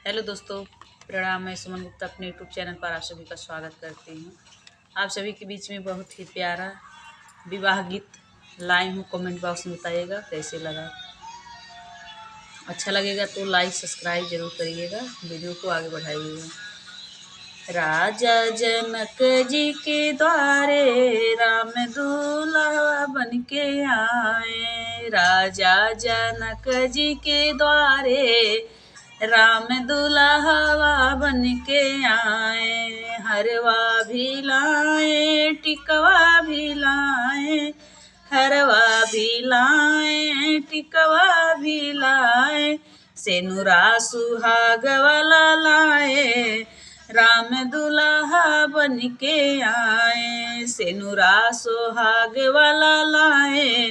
Hello दोस्तों, प्रणाम। मैं सुमन गुप्ता अपने यूट्यूब चैनल पर आप सभी का स्वागत करती हूँ। आप सभी के बीच में बहुत ही प्यारा विवाह गीत लाई हूँ। कमेंट बॉक्स में बताइएगा कैसे लगा। अच्छा लगेगा तो लाइक सब्सक्राइब जरूर करिएगा, वीडियो को आगे बढ़ाइएगा। राजा जनक जी के द्वारे राम दूल्हा बन के आए। राजा जनक जी के द्वारे राम दुल्हा बन के आए। हरवा भी लाए टिकवा भी लाए, हरवा भी लाए टिकवा भी लाए, सेनुरा सुहाग वाला लाए। राम दुल्हा बन के आए, सेनुरा सुहाग वाला लाए।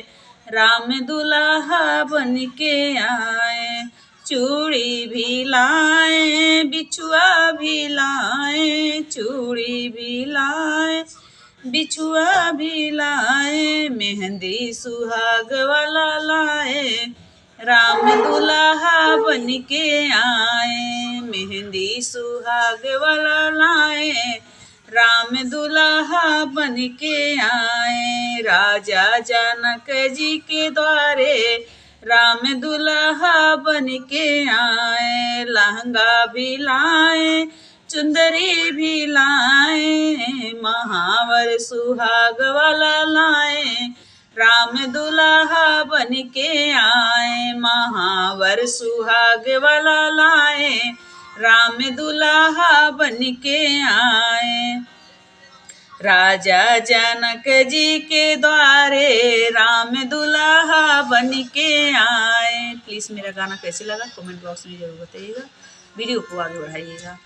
राम दुल्हा बन के आए। चूड़ी भी लाए बिछुआ भी लाए, चूड़ी भी लाए बिछुआ भी लाए, मेहंदी सुहाग वाला लाए। राम दुल्हा बन के आए, मेहंदी सुहाग वाला लाए। राम दुल्हा बन के आए। राजा जनक जी के द्वारे राम दुल्हा बन के आए। लहंगा भी लाए चुंदरी भी लाए, महावर सुहाग वाला लाए। राम दुल्हा बन के आए, महावर सुहाग वाला लाए। राम दुल्हा बन के आए। राजा जनक जी के द्वारे राम दुल्हा बन के आए। प्लीज़ मेरा गाना कैसे लगा कमेंट बॉक्स में ज़रूर बताइएगा, वीडियो को आगे बढ़ाइएगा।